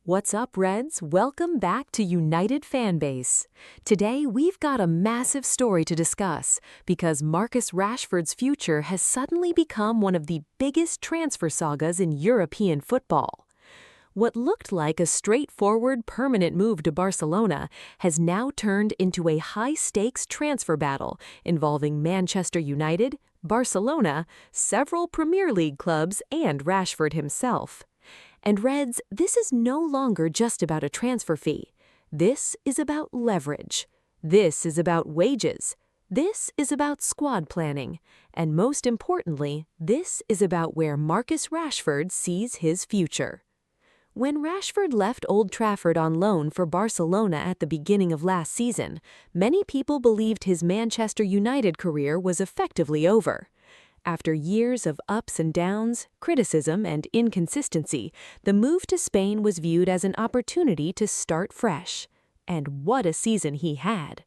What's up, Reds? Welcome back to United Fanbase. Today, we've got a massive story to discuss because Marcus Rashford's future has suddenly become one of the biggest transfer sagas in European football. What looked like a straightforward permanent move to Barcelona has now turned into a high-stakes transfer battle involving Manchester United, Barcelona, several Premier League clubs, and Rashford himself. And Reds, this is no longer just about a transfer fee. This is about leverage. This is about wages. This is about squad planning. And most importantly, this is about where Marcus Rashford sees his future. When Rashford left Old Trafford on loan for Barcelona at the beginning of last season, many people believed his Manchester United career was effectively over. After years of ups and downs, criticism, and inconsistency, the move to Spain was viewed as an opportunity to start fresh. And what a season he had!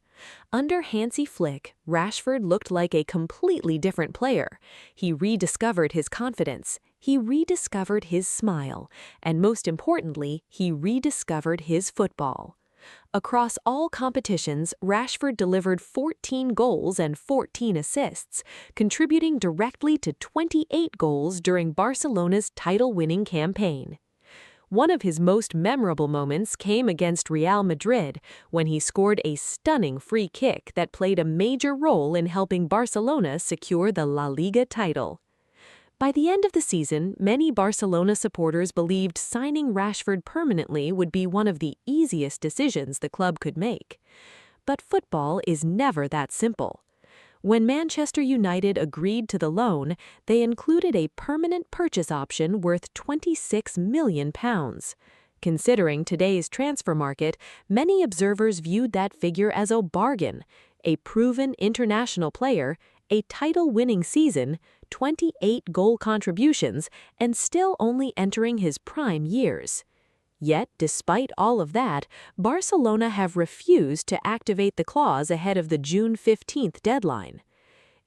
Under Hansi Flick, Rashford looked like a completely different player. He rediscovered his confidence, he rediscovered his smile, and most importantly, he rediscovered his football. Across all competitions, Rashford delivered 14 goals and 14 assists, contributing directly to 28 goals during Barcelona's title-winning campaign. One of his most memorable moments came against Real Madrid when he scored a stunning free kick that played a major role in helping Barcelona secure the La Liga title. By the end of the season, many Barcelona supporters believed signing Rashford permanently would be one of the easiest decisions the club could make. But football is never that simple. When Manchester United agreed to the loan, they included a permanent purchase option worth £26 million. Considering today's transfer market, many observers viewed that figure as a bargain. A proven international player, a title-winning season, 28 goal contributions, and still only entering his prime years. Yet, despite all of that, Barcelona have refused to activate the clause ahead of the June 15th deadline.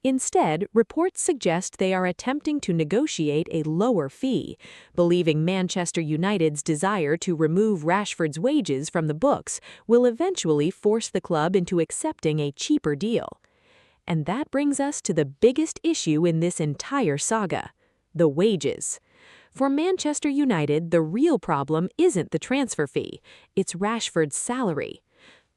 Instead, reports suggest they are attempting to negotiate a lower fee, believing Manchester United's desire to remove Rashford's wages from the books will eventually force the club into accepting a cheaper deal. And that brings us to the biggest issue in this entire saga: the wages. For Manchester United, the real problem isn't the transfer fee, it's Rashford's salary.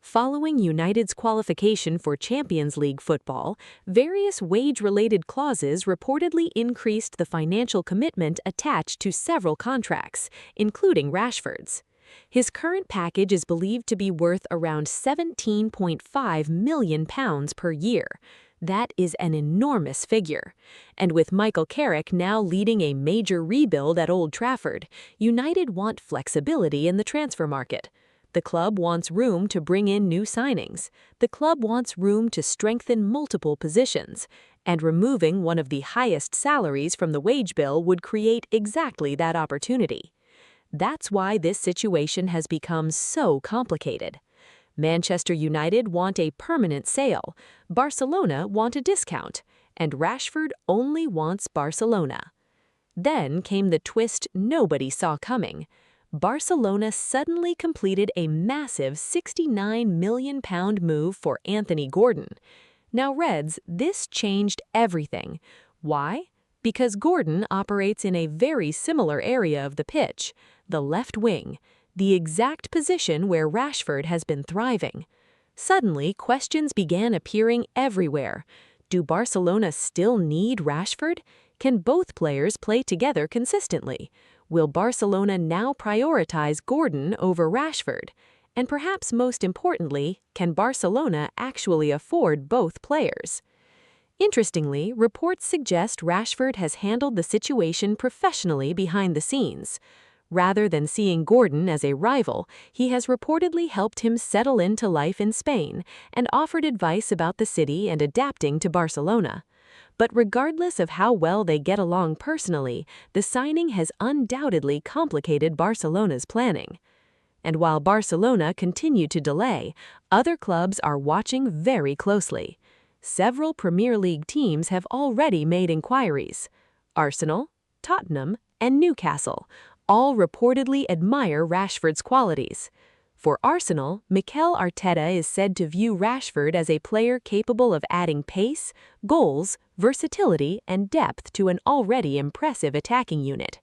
Following United's qualification for Champions League football, various wage-related clauses reportedly increased the financial commitment attached to several contracts, including Rashford's. His current package is believed to be worth around £17.5 million per year. That is an enormous figure. And with Michael Carrick now leading a major rebuild at Old Trafford, United want flexibility in the transfer market. The club wants room to bring in new signings. The club wants room to strengthen multiple positions. And removing one of the highest salaries from the wage bill would create exactly that opportunity. That's why this situation has become so complicated. Manchester United want a permanent sale, Barcelona want a discount, and Rashford only wants Barcelona. Then came the twist nobody saw coming. Barcelona suddenly completed a massive £69 million move for Anthony Gordon. Now, Reds, this changed everything. Why? Because Gordon operates in a very similar area of the pitch, the left wing, the exact position where Rashford has been thriving. Suddenly, questions began appearing everywhere. Do Barcelona still need Rashford? Can both players play together consistently? Will Barcelona now prioritize Gordon over Rashford? And perhaps most importantly, can Barcelona actually afford both players? Interestingly, reports suggest Rashford has handled the situation professionally behind the scenes. Rather than seeing Gordon as a rival, he has reportedly helped him settle into life in Spain and offered advice about the city and adapting to Barcelona. But regardless of how well they get along personally, the signing has undoubtedly complicated Barcelona's planning. And while Barcelona continue to delay, other clubs are watching very closely. Several Premier League teams have already made inquiries. Arsenal, Tottenham, and Newcastle all reportedly admire Rashford's qualities. For Arsenal, Mikel Arteta is said to view Rashford as a player capable of adding pace, goals, versatility, and depth to an already impressive attacking unit.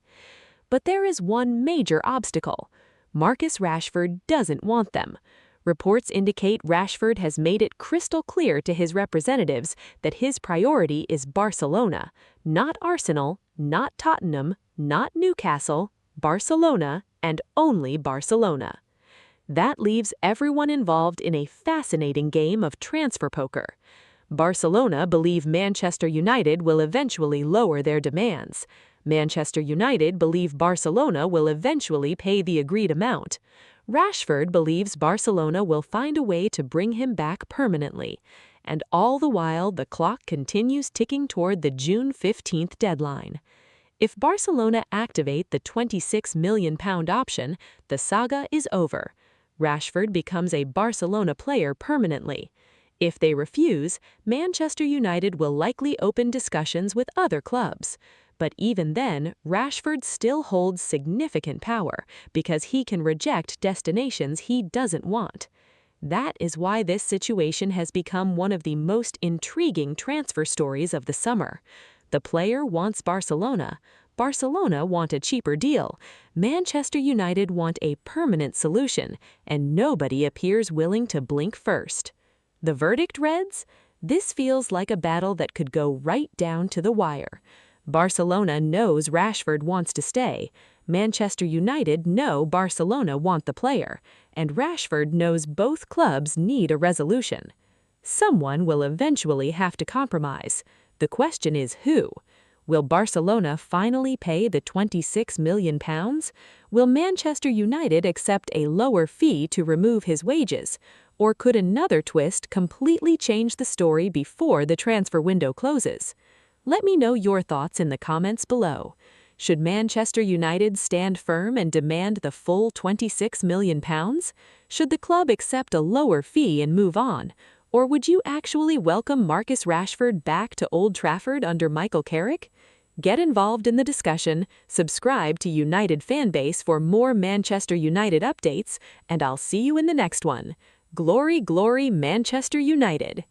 But there is one major obstacle. Marcus Rashford doesn't want them. Reports indicate Rashford has made it crystal clear to his representatives that his priority is Barcelona, not Arsenal, not Tottenham, not Newcastle, Barcelona, and only Barcelona. That leaves everyone involved in a fascinating game of transfer poker. Barcelona believe Manchester United will eventually lower their demands. Manchester United believe Barcelona will eventually pay the agreed amount. Rashford believes Barcelona will find a way to bring him back permanently. And all the while, the clock continues ticking toward the June 15th deadline. If Barcelona activate the £26 million option, the saga is over. Rashford becomes a Barcelona player permanently. If they refuse, Manchester United will likely open discussions with other clubs. But even then, Rashford still holds significant power because he can reject destinations he doesn't want. That is why this situation has become one of the most intriguing transfer stories of the summer. The player wants Barcelona. Barcelona want a cheaper deal. Manchester United want a permanent solution, and nobody appears willing to blink first. The verdict, Reds? This feels like a battle that could go right down to the wire. Barcelona knows Rashford wants to stay. Manchester United know Barcelona want the player, and Rashford knows both clubs need a resolution. Someone will eventually have to compromise. The question is who? Will Barcelona finally pay the £26 million? Will Manchester United accept a lower fee to remove his wages? Or could another twist completely change the story before the transfer window closes? Let me know your thoughts in the comments below. Should Manchester United stand firm and demand the full £26 million? Should the club accept a lower fee and move on? Or would you actually welcome Marcus Rashford back to Old Trafford under Michael Carrick? Get involved in the discussion, subscribe to United Fanbase for more Manchester United updates, and I'll see you in the next one. Glory, glory, Manchester United!